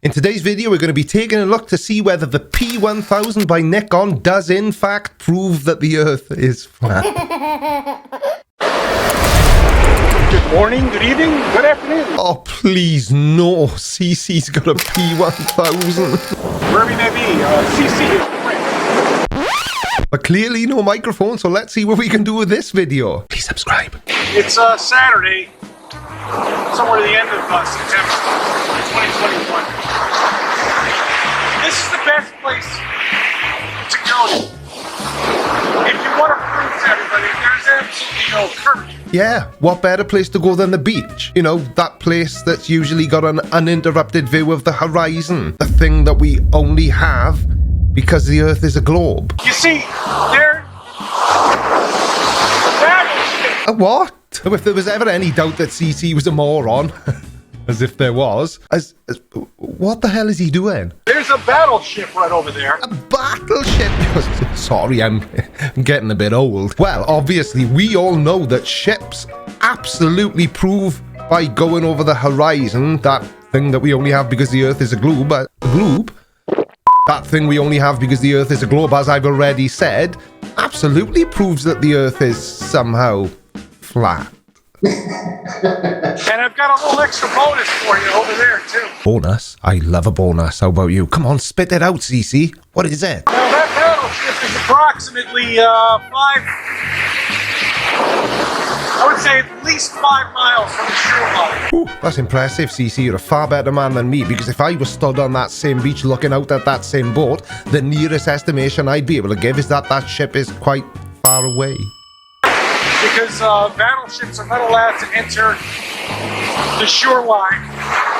In today's video, we're going to be taking a look to see whether the P1000 by Nikon does in fact prove that the Earth is flat. Good morning, good evening, good afternoon. Oh, please, no. CC's got a P1000. Wherever you may be, CC is great. But clearly no microphone, so let's see what we can do with this video. Please subscribe. It's Saturday, somewhere at the end of September 2021. This is the best place to go to. If you want to prove to everybody, there's absolutely no curfew. Yeah, what better place to go than the beach? You know, that place that's usually got an uninterrupted view of the horizon. The thing that we only have because the Earth is a globe. You see, there... A what? If there was ever any doubt that CC was a moron, as if there was, what the hell is he doing? There's a battleship right over there. A battleship? Sorry, I'm getting a bit old. Well, obviously, we all know that ships absolutely prove by going over the horizon, that thing that we only have because the Earth is a globe, that thing we only have because the Earth is a globe, as I've already said, absolutely proves that the Earth is somehow flat. And I've got a little extra bonus for you over there, too. Bonus? I love a bonus. How about you? Come on, spit it out, CC. What is it? Now, that battleship is approximately, I would say at least 5 miles from the shoreline. Ooh, that's impressive, CC. You're a far better man than me, because if I was stood on that same beach looking out at that same boat, the nearest estimation I'd be able to give is that that ship is quite far away. Because battleships are not allowed to enter the shoreline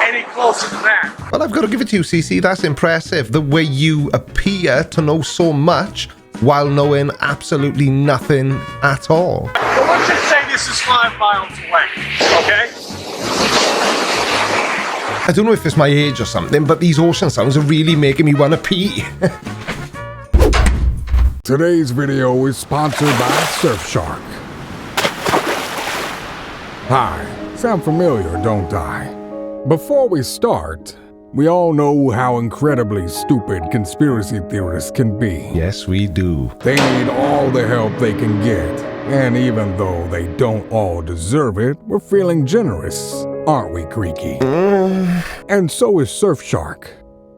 any closer than that. Well, I've got to give it to you, CC. That's impressive. The way you appear to know so much while knowing absolutely nothing at all. Well, let's just say this is 5 miles away, okay? I don't know if it's my age or something, but these ocean sounds are really making me want to pee. Today's video is sponsored by Surfshark. Hi, sound familiar, don't I? Before we start, we all know how incredibly stupid conspiracy theorists can be. Yes, we do. They need all the help they can get, and even though they don't all deserve it, we're feeling generous, aren't we, Creaky? And so is Surfshark.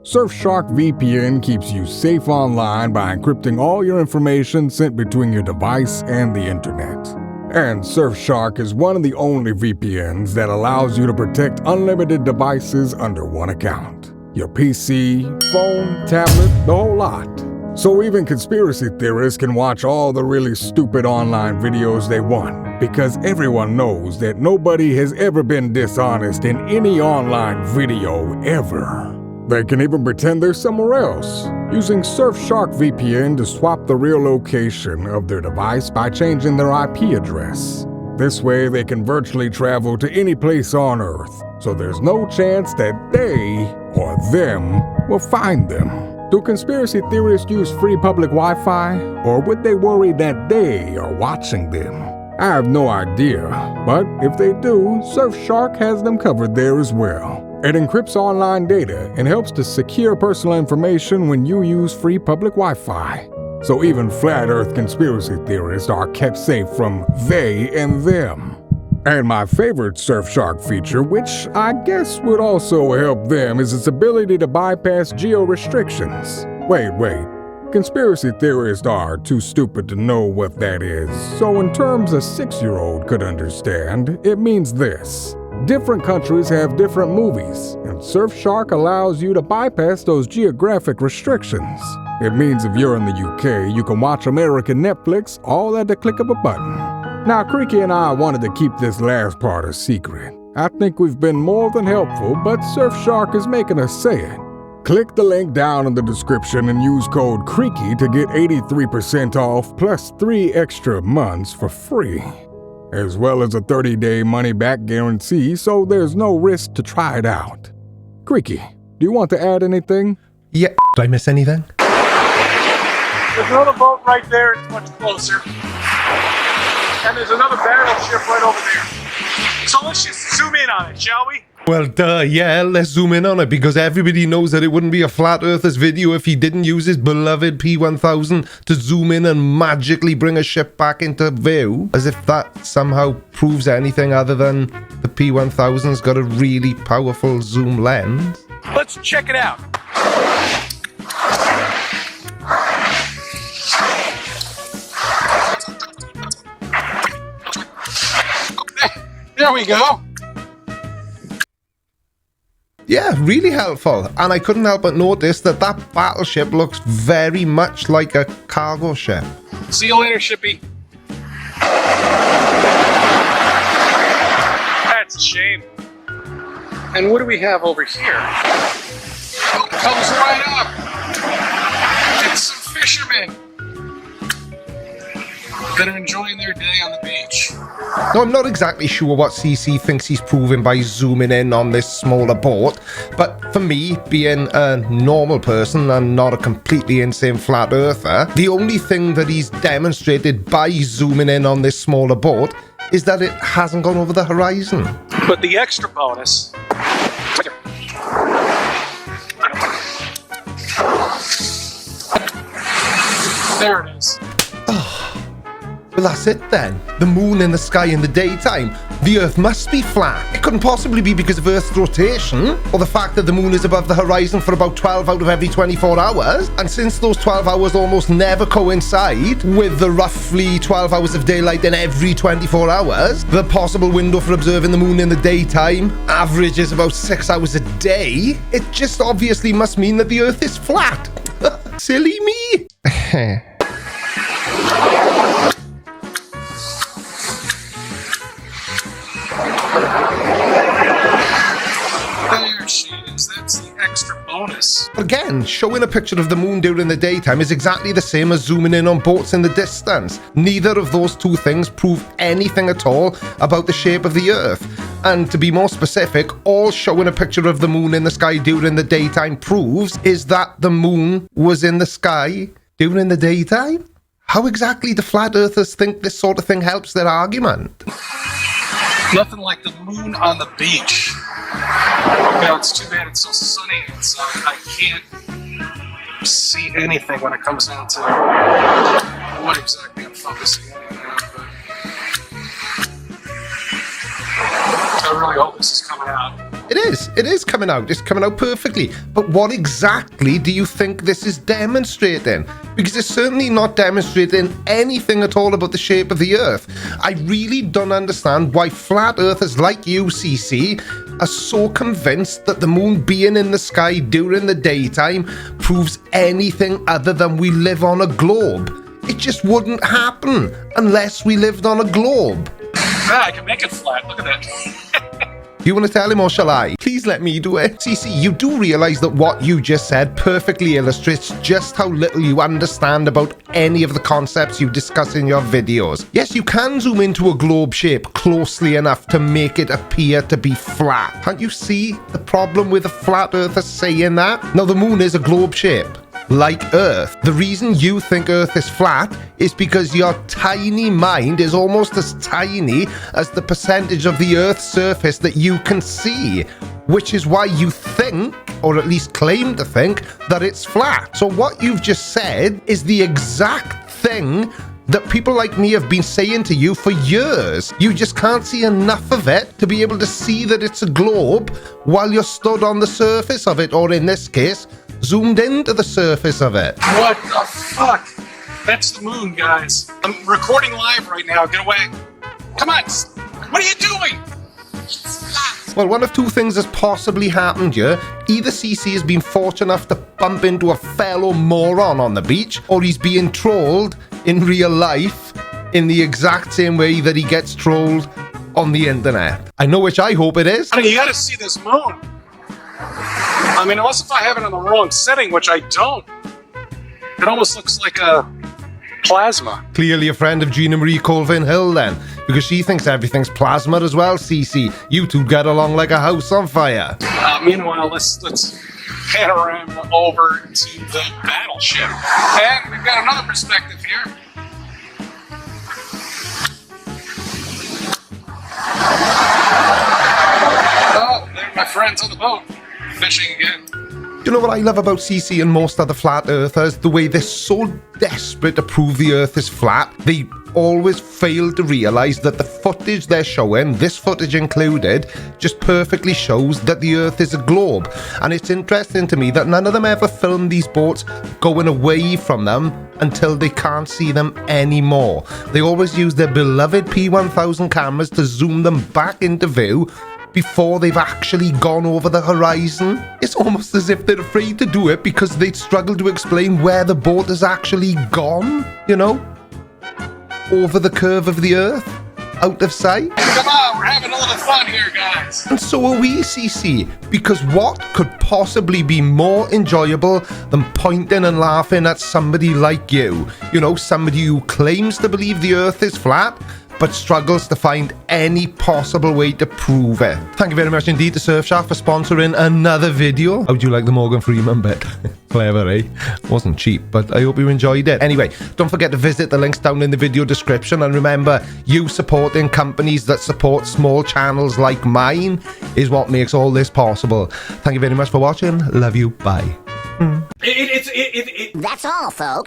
Surfshark VPN keeps you safe online by encrypting all your information sent between your device and the internet. And Surfshark is one of the only VPNs that allows you to protect unlimited devices under one account. Your PC, phone, tablet, the whole lot. So even conspiracy theorists can watch all the really stupid online videos they want, because everyone knows that nobody has ever been dishonest in any online video ever. They can even pretend they're somewhere else, using Surfshark VPN to swap the real location of their device by changing their IP address. This way they can virtually travel to any place on Earth, so there's no chance that they, or them, will find them. Do conspiracy theorists use free public Wi-Fi, or would they worry that they are watching them? I have no idea, but if they do, Surfshark has them covered there as well. It encrypts online data and helps to secure personal information when you use free public Wi-Fi. So even flat Earth conspiracy theorists are kept safe from they and them. And my favorite Surfshark feature, which I guess would also help them, is its ability to bypass geo-restrictions. Wait. Conspiracy theorists are too stupid to know what that is. So in terms a 6-year-old could understand, it means this. Different countries have different movies, and Surfshark allows you to bypass those geographic restrictions. It means if you're in the UK, you can watch American Netflix all at the click of a button. Now, Creaky and I wanted to keep this last part a secret. I think we've been more than helpful, but Surfshark is making us say it. Click the link down in the description and use code Creaky to get 83% off plus 3 extra months for free, as well as a 30-day money-back guarantee, so there's no risk to try it out. Creaky, do you want to add anything? Yeah. Did I miss anything? There's another boat right there, it's much closer. And there's another battleship right over there. So let's just zoom in on it, shall we? Well, duh, yeah, let's zoom in on it, because everybody knows that it wouldn't be a Flat Earthers video if he didn't use his beloved P1000 to zoom in and magically bring a ship back into view, as if that somehow proves anything other than the P1000's got a really powerful zoom lens. Let's check it out. There we go. Yeah, really helpful. And I couldn't help but notice that that battleship looks very much like a cargo ship. See you later, Shippy. That's a shame. And what do we have over here? Comes right up. It's some fishermen that are enjoying their day on the beach. Now, I'm not exactly sure what CC thinks he's proving by zooming in on this smaller boat, but for me, being a normal person and not a completely insane flat earther, the only thing that he's demonstrated by zooming in on this smaller boat is that it hasn't gone over the horizon. But the extra bonus... There it is. Well, that's it then. The moon in the sky in the daytime. The Earth must be flat. It couldn't possibly be because of Earth's rotation, or the fact that the moon is above the horizon for about 12 out of every 24 hours. And since those 12 hours almost never coincide with the roughly 12 hours of daylight in every 24 hours, the possible window for observing the moon in the daytime averages about 6 hours a day. It just obviously must mean that the Earth is flat. Silly me. There she is. That's the extra bonus. Again, showing a picture of the moon during the daytime is exactly the same as zooming in on boats in the distance. Neither of those two things prove anything at all about the shape of the Earth. And to be more specific, all showing a picture of the moon in the sky during the daytime proves is that the moon was in the sky during the daytime? How exactly do flat earthers think this sort of thing helps their argument? Nothing like the moon on the beach. You know, it's too bad it's so sunny outside. I can't see anything when it comes down to what exactly I'm focusing on. But I really hope this is coming out. It is coming out. It's coming out perfectly. But what exactly do you think this is demonstrating? Because it's certainly not demonstrating anything at all about the shape of the Earth. I really don't understand why flat earthers like you, CC, are so convinced that the moon being in the sky during the daytime proves anything other than we live on a globe. It just wouldn't happen unless we lived on a globe. Ah, I can make it flat. Look at that. You want to tell him or shall I? Please let me do it. CC, you do realize that what you just said perfectly illustrates just how little you understand about any of the concepts you discuss in your videos. Yes, you can zoom into a globe shape closely enough to make it appear to be flat. Can't you see the problem with a flat earther saying that? Now, the moon is a globe shape. Like Earth. The reason you think Earth is flat is because your tiny mind is almost as tiny as the percentage of the Earth's surface that you can see, which is why you think, or at least claim to think, that it's flat. So what you've just said is the exact thing that people like me have been saying to you for years. You just can't see enough of it to be able to see that it's a globe while you're stood on the surface of it, or in this case, zoomed into the surface of it. What the fuck? That's the moon, guys. I'm recording live right now. Get away. Come on. What are you doing? Well, one of two things has possibly happened here. Either CC has been fortunate enough to bump into a fellow moron on the beach, or he's being trolled in real life in the exact same way that he gets trolled on the internet. I know which I hope it is. I mean, you gotta see this moon. I mean, unless if I have it in the wrong setting, which I don't. It almost looks like a plasma. Clearly a friend of Gina Marie Colvin Hill then, because she thinks everything's plasma as well, CC. You two get along like a house on fire. Meanwhile, let's panorama over to the battleship. And we've got another perspective here. Oh, never friends on the boat, fishing again. You know what I love about CC and most other flat earthers? The way they're so desperate to prove the earth is flat, they always fail to realise that the footage they're showing, this footage included, just perfectly shows that the earth is a globe. And it's interesting to me that none of them ever film these boats going away from them until they can't see them anymore. They always use their beloved P1000 cameras to zoom them back into view before they've actually gone over the horizon. It's almost as if they're afraid to do it because they'd struggle to explain where the boat has actually gone, you know? Over the curve of the earth, out of sight. Come on, we're having a little fun here, guys. And so are we, CC, because what could possibly be more enjoyable than pointing and laughing at somebody like you? You know, somebody who claims to believe the earth is flat, but struggles to find any possible way to prove it. Thank you very much indeed to Surfshark for sponsoring another video. How'd you like the Morgan Freeman bit? Clever, eh? Wasn't cheap, but I hope you enjoyed it. Anyway, don't forget to visit the links down in the video description, and remember, you supporting companies that support small channels like mine is what makes all this possible. Thank you very much for watching. Love you. Bye. That's all, folks.